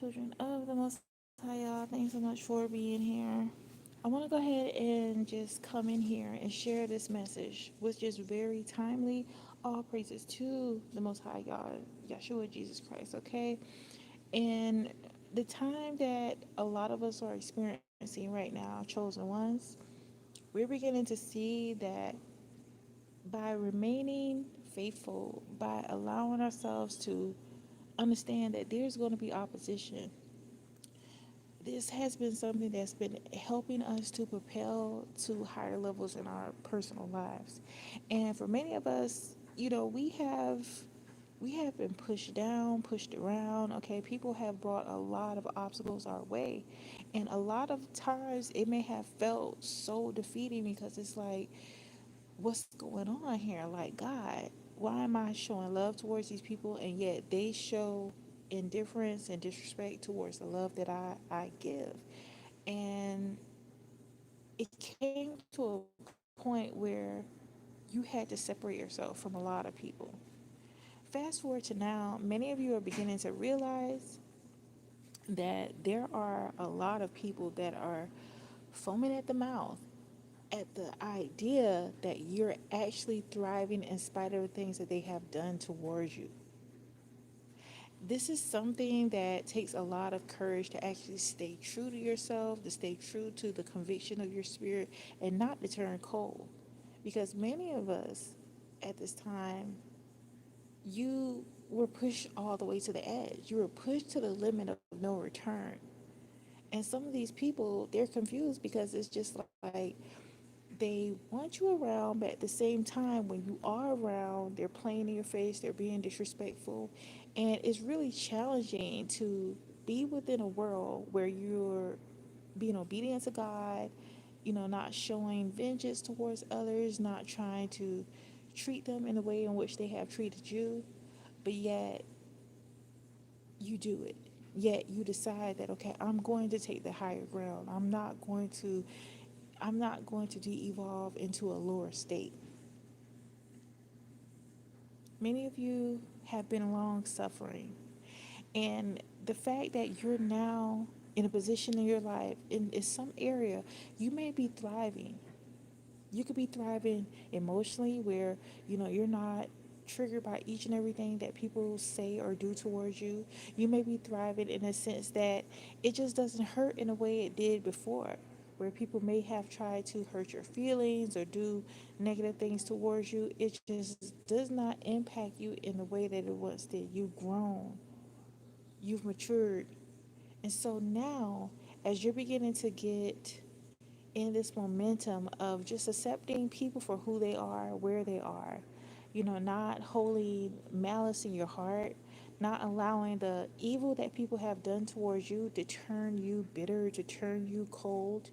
Children of the Most High, y'all, thanks so much for being here. I want to go ahead and just come in here and share this message, which is very timely. All praises to the Most High God, Yeshua, Jesus Christ, okay? And the time that a lot of us are experiencing right now, chosen ones, we're beginning to see that by remaining faithful, by allowing ourselves to understand that there's going to be opposition, this has been something that's been helping us to propel to higher levels in our personal lives. And for many of us, we have been pushed down, pushed around. Okay, people have brought a lot of obstacles our way, and a lot of times it may have felt so defeating because it's like, what's going on here? Like, God, why am I showing love towards these people and yet they show indifference and disrespect towards the love that I give? And it came to a point where you had to separate yourself from a lot of people. Fast forward to now, many of you are beginning to realize that there are a lot of people that are foaming at the mouth at the idea that you're actually thriving in spite of the things that they have done towards you. This is something that takes a lot of courage to actually stay true to yourself, to stay true to the conviction of your spirit, and not to turn cold. Because many of us at this time, you were pushed all the way to the edge. You were pushed to the limit of no return. And some of these people, they're confused because it's just like they want you around, but at the same time, when you are around, they're playing in your face, they're being disrespectful, and it's really challenging to be within a world where you're being obedient to God, not showing vengeance towards others, not trying to treat them in the way in which they have treated you, but yet you do it. Yet you decide that, okay, I'm going to take the higher ground. I'm not going to de-evolve into a lower state. Many of you have been long suffering, and the fact that you're now in a position in your life in some area, you may be thriving. You could be thriving emotionally where you're not triggered by each and everything that people say or do towards you. You may be thriving in a sense that it just doesn't hurt in a way it did before, where people may have tried to hurt your feelings or do negative things towards you. It just does not impact you in the way that it once did. You've grown, you've matured. And so now, as you're beginning to get in this momentum of just accepting people for who they are, where they are, not holding malice in your heart, not allowing the evil that people have done towards you to turn you bitter, to turn you cold.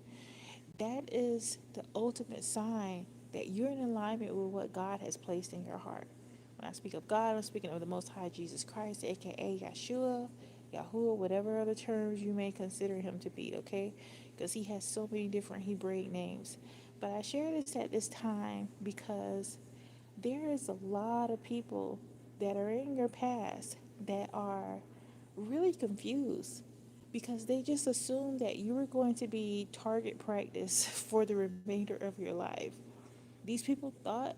That is the ultimate sign that you're in alignment with what God has placed in your heart. When I speak of God, I'm speaking of the Most High Jesus Christ, aka Yeshua, Yahuwah, whatever other terms you may consider him to be, okay? Because he has so many different Hebraic names. But I share this at this time because there is a lot of people that are in your past that are really confused because they just assume that you are going to be target practice for the remainder of your life. These people thought,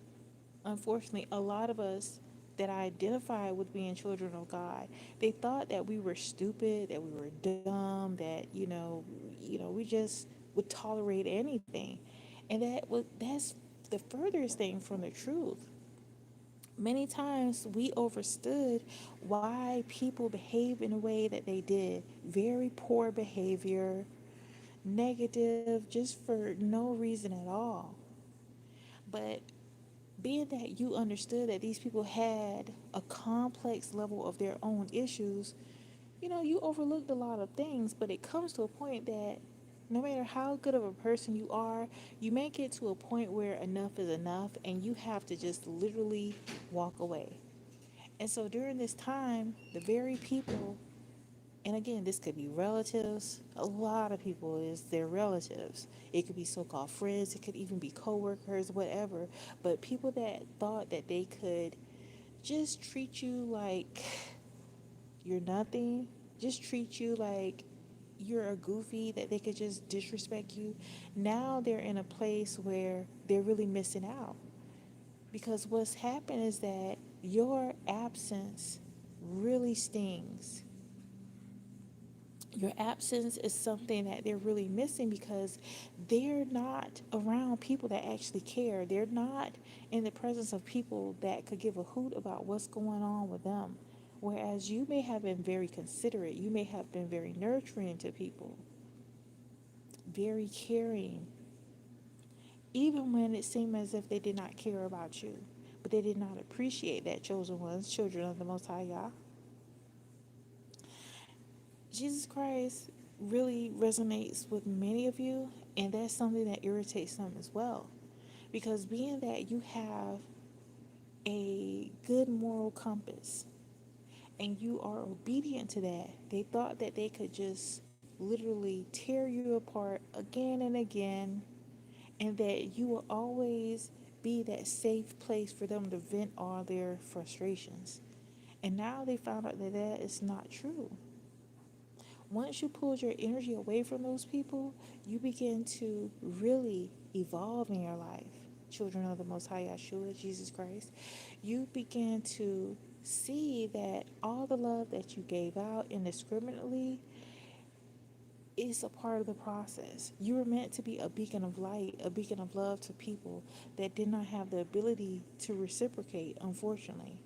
unfortunately, a lot of us that identify with being children of God, they thought that we were stupid, that we were dumb, that we just would tolerate anything, and that's the furthest thing from the truth. Many times we overstood why people behave in a way that they did. Very poor behavior, negative, just for no reason at all. But being that you understood that these people had a complex level of their own issues, you overlooked a lot of things, but it comes to a point that no matter how good of a person you are, you may get to a point where enough is enough and you have to just literally walk away. And so during this time, the very people, and again, this could be relatives, a lot of people is their relatives. It could be so called friends, it could even be coworkers, whatever. But people that thought that they could just treat you like you're nothing, just treat you like you're a goofy, that they could just disrespect you. Now they're in a place where they're really missing out. Because what's happened is that your absence really stings. Your absence is something that they're really missing because they're not around people that actually care. They're not in the presence of people that could give a hoot about what's going on with them. Whereas you may have been very considerate, you may have been very nurturing to people, very caring, even when it seemed as if they did not care about you. But they did not appreciate that, chosen ones, children of the Most High Yah. Jesus Christ really resonates with many of you, and that's something that irritates some as well. Because being that you have a good moral compass and you are obedient to that, they thought that they could just literally tear you apart again and again, and that you will always be that safe place for them to vent all their frustrations. And now they found out that that is not true. Once you pull your energy away from those people, you begin to really evolve in your life. Children of the Most High Yeshua, Jesus Christ, you begin to see that all the love that you gave out indiscriminately is a part of the process. You were meant to be a beacon of light, a beacon of love to people that did not have the ability to reciprocate, unfortunately,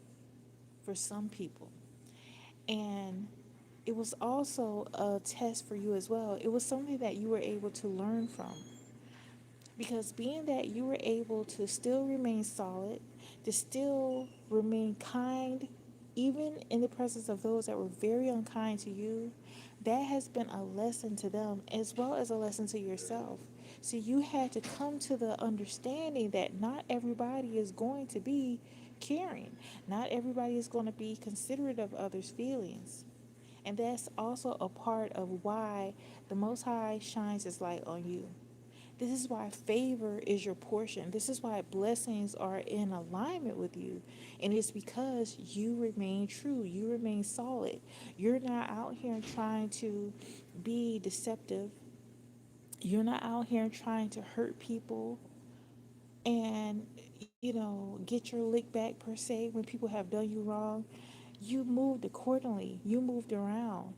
for some people. And it was also a test for you as well. It was something that you were able to learn from. Because being that you were able to still remain solid, to still remain kind, even in the presence of those that were very unkind to you, that has been a lesson to them as well as a lesson to yourself. So you had to come to the understanding that not everybody is going to be caring, not everybody is going to be considerate of others' feelings. And that's also a part of why the Most High shines His light on you. This is why favor is your portion. This is why blessings are in alignment with you. And it's because you remain true. You remain solid. You're not out here trying to be deceptive. You're not out here trying to hurt people and, get your lick back per se when people have done you wrong. You moved accordingly. You moved around.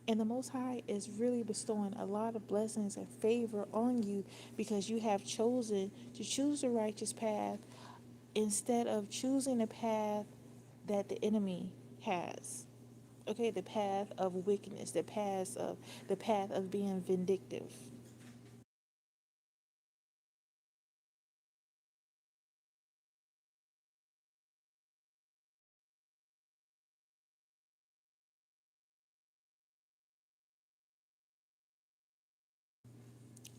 And the Most High is really bestowing a lot of blessings and favor on you because you have chosen to choose the righteous path instead of choosing the path that the enemy has. Okay, the path of wickedness, the path of being vindictive.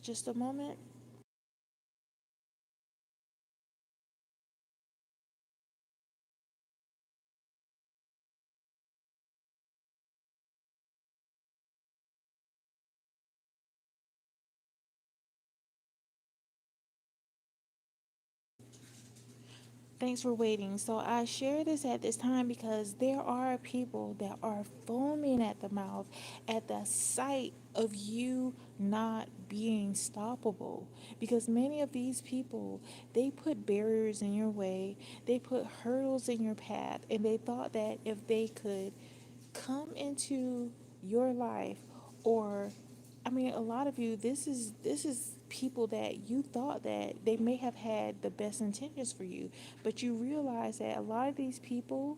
Just a moment. Thanks for waiting. So I share this at this time because there are people that are foaming at the mouth at the sight of you not being stoppable. Because many of these people, they put barriers in your way, they put hurdles in your path, and they thought that if they could come into your life, or I mean, a lot of you, this is people that you thought that they may have had the best intentions for you, but you realize that a lot of these people,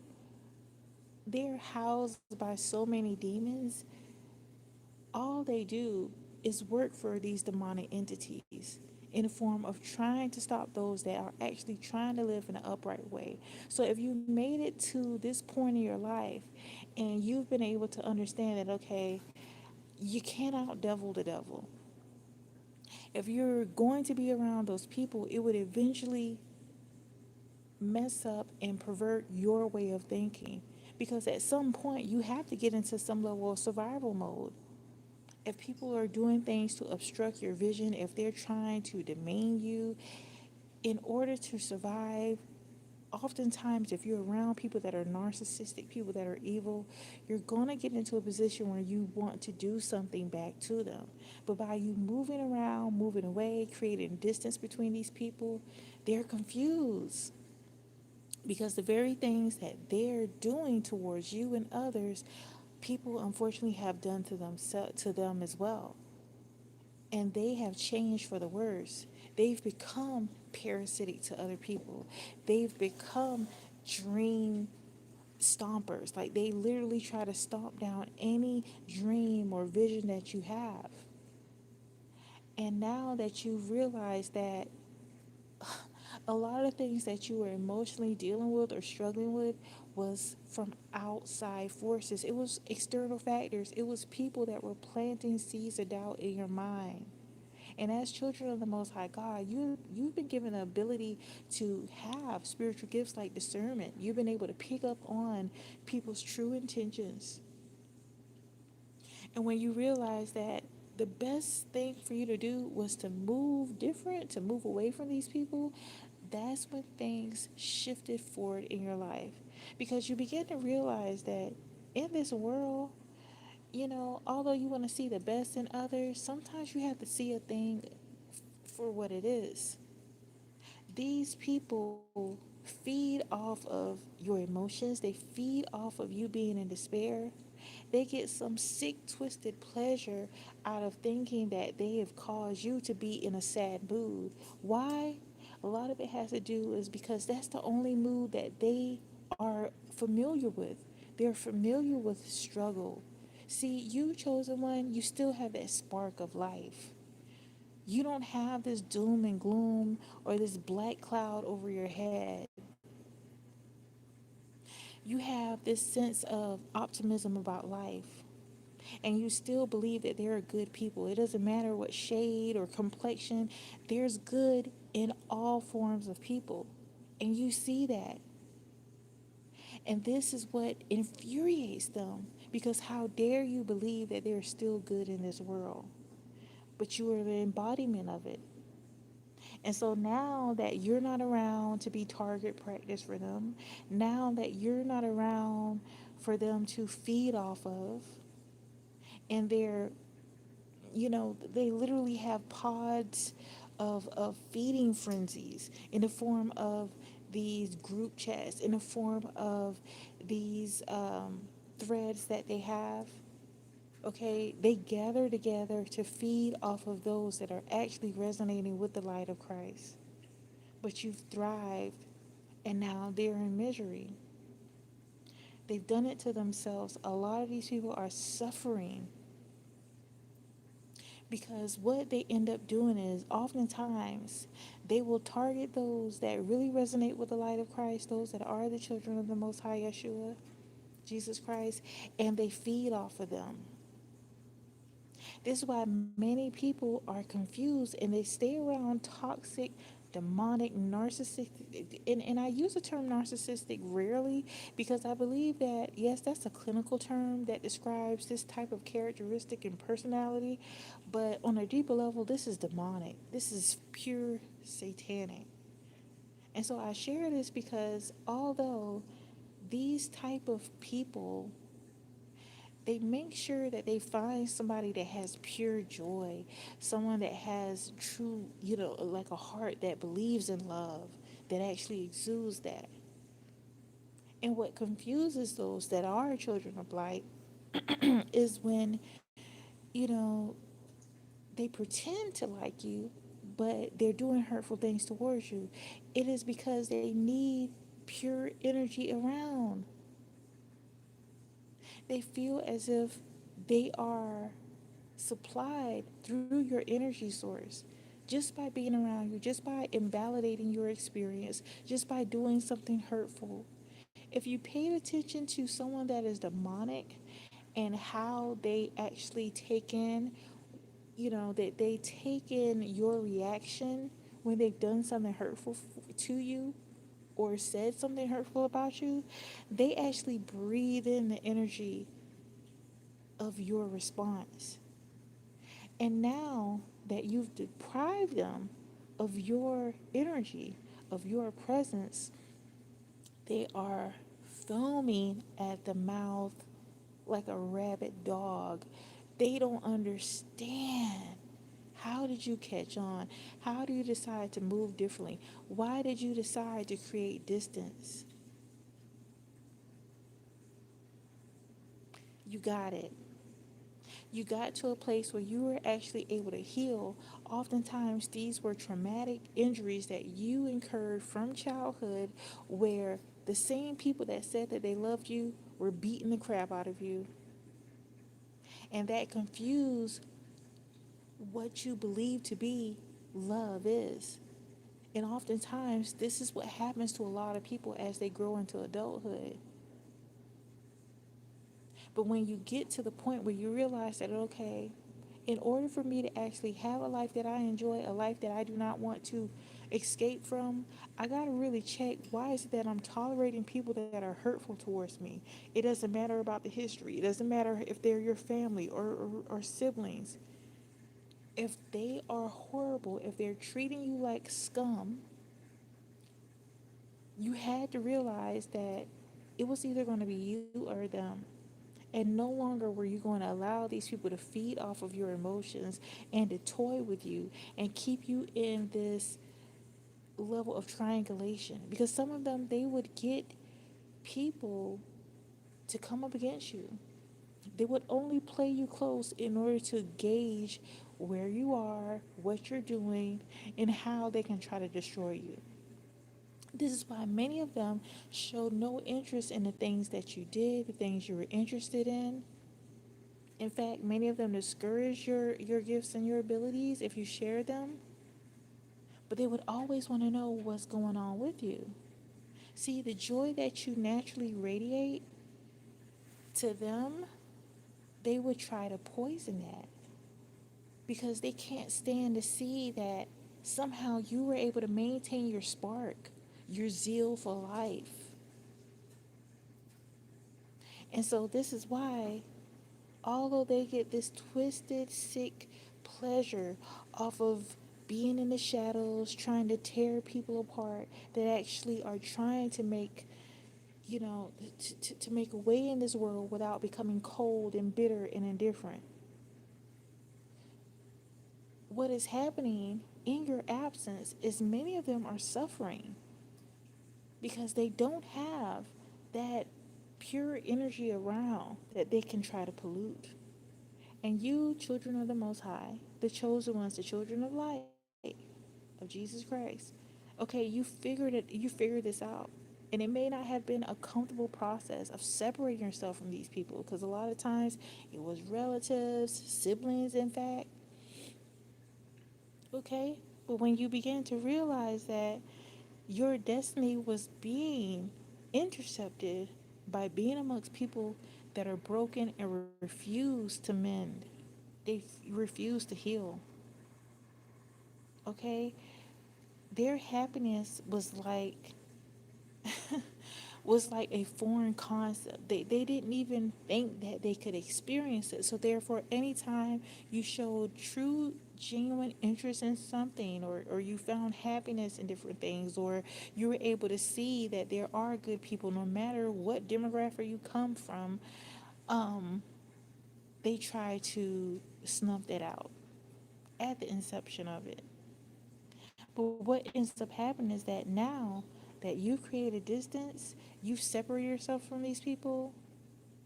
they're housed by so many demons. All they do is work for these demonic entities in the form of trying to stop those that are actually trying to live in an upright way. So if you made it to this point in your life and you've been able to understand that, okay, you can't out devil the devil. If you're going to be around those people, it would eventually mess up and pervert your way of thinking. Because at some point, you have to get into some level of survival mode. If people are doing things to obstruct your vision, if they're trying to demean you, in order to survive, oftentimes, if you're around people that are narcissistic, people that are evil, you're going to get into a position where you want to do something back to them. But by you moving around, moving away, creating distance between these people, they're confused because the very things that they're doing towards you and others, people unfortunately have done to them as well. And they have changed for the worse. They've become parasitic to other people. They've become dream stompers. Like they literally try to stomp down any dream or vision that you have. And now that you realize that a lot of things that you were emotionally dealing with or struggling with was from outside forces, it was external factors, it was people that were planting seeds of doubt in your mind. And as children of the Most High God, you've been given the ability to have spiritual gifts like discernment. You've been able to pick up on people's true intentions. And when you realize that the best thing for you to do was to move different, to move away from these people, that's when things shifted forward in your life. Because you begin to realize that in this world, although you want to see the best in others, sometimes you have to see a thing for what it is. These people feed off of your emotions, they feed off of you being in despair. They get some sick, twisted pleasure out of thinking that they have caused you to be in a sad mood. Why? A lot of it has to do is because that's the only mood that they are familiar with. They're familiar with struggle. See, you, chosen one, you still have that spark of life. You don't have this doom and gloom or this black cloud over your head. You have this sense of optimism about life. And you still believe that there are good people. It doesn't matter what shade or complexion, there's good in all forms of people. And you see that. And this is what infuriates them because how dare you believe that there's still good in this world? But you are the embodiment of it. And so now that you're not around to be target practice for them, now that you're not around for them to feed off of, and they literally have pods of feeding frenzies in the form of these group chats, in the form of these threads that they have. Okay, they gather together to feed off of those that are actually resonating with the light of Christ. But you've thrived, and now they're in misery. They've done it to themselves. A lot of these people are suffering because what they end up doing is oftentimes they will target those that really resonate with the light of Christ, those that are the children of the Most High Yeshua, Jesus Christ, and they feed off of them. This is why many people are confused and they stay around toxic, demonic, narcissistic. And I use the term narcissistic rarely because I believe that, yes, that's a clinical term that describes this type of characteristic and personality. But on a deeper level, this is demonic. This is pure satanic. And so I share this because although these type of people, they make sure that they find somebody that has pure joy, someone that has true, like a heart that believes in love, that actually exudes that. And what confuses those that are children of light is when, you know, they pretend to like you, but they're doing hurtful things towards you. It is because they need pure energy around. They feel as if they are supplied through your energy source just by being around you, just by invalidating your experience, just by doing something hurtful. If you paid attention to someone that is demonic and how they actually take in, that they take in your reaction when they've done something hurtful to you or said something hurtful about you, they actually breathe in the energy of your response. And now that you've deprived them of your energy, of your presence, They are foaming at the mouth like a rabid dog. They don't understand. How did you catch on? How do you decide to move differently? Why did you decide to create distance? You got it. You got to a place where you were actually able to heal. Oftentimes, these were traumatic injuries that you incurred from childhood, where the same people that said that they loved you were beating the crap out of you. And that confused what you believe to be love is. And oftentimes, this is what happens to a lot of people as they grow into adulthood. But when you get to the point where you realize that, okay, in order for me to actually have a life that I enjoy, a life that I do not want to escape from, I got to really check, why is it that I'm tolerating people that are hurtful towards me? It doesn't matter about the history. It doesn't matter if they're your family or siblings. If they are horrible, if they're treating you like scum, you had to realize that it was either going to be you or them. And no longer were you going to allow these people to feed off of your emotions and to toy with you and keep you in this level of triangulation. Because some of them, they would get people to come up against you. They would only play you close in order to gauge where you are, what you're doing, and how they can try to destroy you. This is why many of them showed no interest in the things that you did, the things you were interested in. In fact, many of them discourage your gifts and your abilities if you share them, but they would always want to know what's going on with you. See, the joy that you naturally radiate to them, they would try to poison that because they can't stand to see that somehow you were able to maintain your spark, your zeal for life. And so, this is why, although they get this twisted, sick pleasure off of being in the shadows, trying to tear people apart, that actually are trying to make, to make a way in this world without becoming cold and bitter and indifferent. What is happening in your absence is many of them are suffering because they don't have that pure energy around that they can try to pollute. And you, children of the Most High, the chosen ones, the children of light, of Jesus Christ, okay, you figured this out. And it may not have been a comfortable process of separating yourself from these people because a lot of times it was relatives, siblings, in fact, okay? But when you begin to realize that your destiny was being intercepted by being amongst people that are broken and refuse to mend, refuse to heal, okay? Their happiness was like a foreign concept. They didn't even think that they could experience it. So therefore, anytime you showed true, genuine interest in something, or you found happiness in different things, or you were able to see that there are good people, no matter what demographic you come from, um, they try to snuff that out at the inception of it. But what ends up happening is that now that you've created distance, you've separated yourself from these people,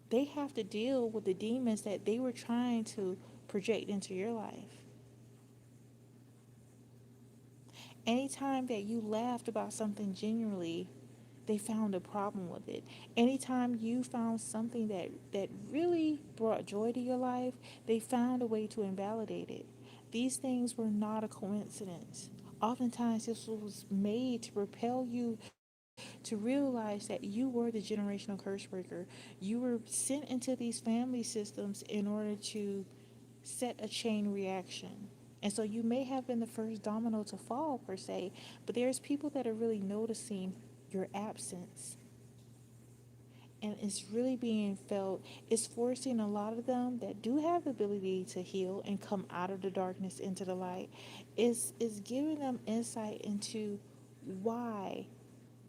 they have to deal with the demons that they were trying to project into your life. Anytime that you laughed about something genuinely, they found a problem with it. Anytime you found something that really brought joy to your life, they found a way to invalidate it. These things were not a coincidence. Oftentimes, this was made to propel you to realize that you were the generational curse breaker. You were sent into these family systems in order to set a chain reaction. And so you may have been the first domino to fall, per se, but there's people that are really noticing your absence. And it's really being felt. It's forcing a lot of them that do have the ability to heal and come out of the darkness into the light. Is giving them insight into why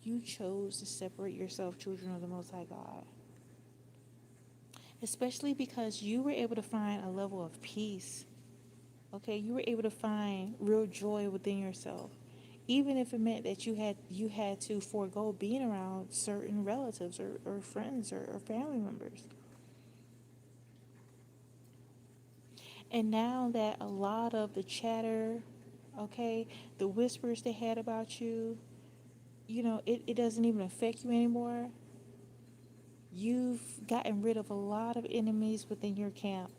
You chose to separate yourself, children of the Most High God, especially because you were able to find a level of peace. Okay, you were able to find real joy within yourself, even if it meant that you had to forego being around certain relatives or friends or family members. And now that a lot of the chatter, okay, the whispers they had about you, it doesn't even affect you anymore. You've gotten rid of a lot of enemies within your camp.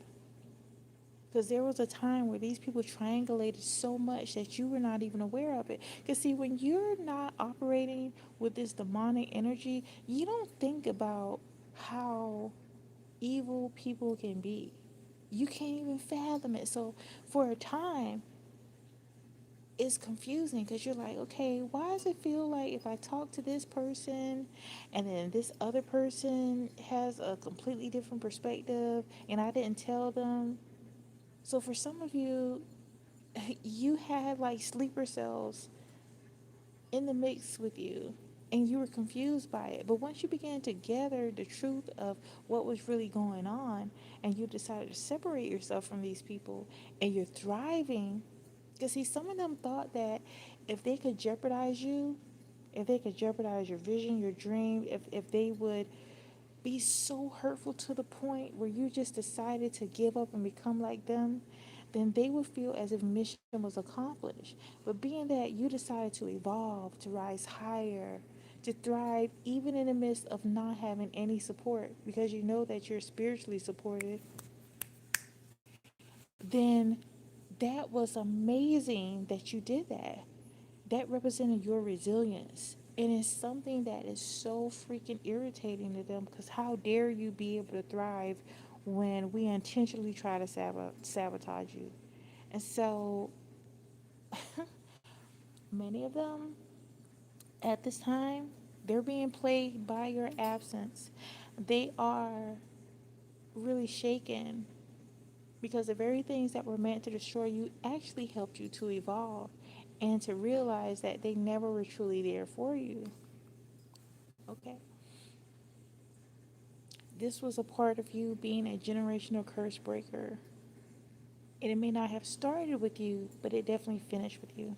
Because there was a time where these people triangulated so much that you were not even aware of it. Because, see, when you're not operating with this demonic energy, you don't think about how evil people can be. You can't even fathom it. So, for a time, it's confusing because you're like, okay, why does it feel like if I talk to this person and then this other person has a completely different perspective and I didn't tell them? So for some of you, you had like sleeper cells in the mix with you and you were confused by it. But once you began to gather the truth of what was really going on and you decided to separate yourself from these people and you're thriving, because see, some of them thought that if they could jeopardize you, if they could jeopardize your vision, your dream, if they would be so hurtful to the point where you just decided to give up and become like them, then they would feel as if mission was accomplished. But being that you decided to evolve, to rise higher, to thrive, even in the midst of not having any support, because you know that you're spiritually supported, then that was amazing that you did that. That represented your resilience. And it's something that is so freaking irritating to them because how dare you be able to thrive when we intentionally try to sabotage you? And so many of them at this time, they're being plagued by your absence. They are really shaken because the very things that were meant to destroy you actually helped you to evolve and to realize that they never were truly there for you. Okay? This was a part of you being a generational curse breaker. And it may not have started with you, but it definitely finished with you.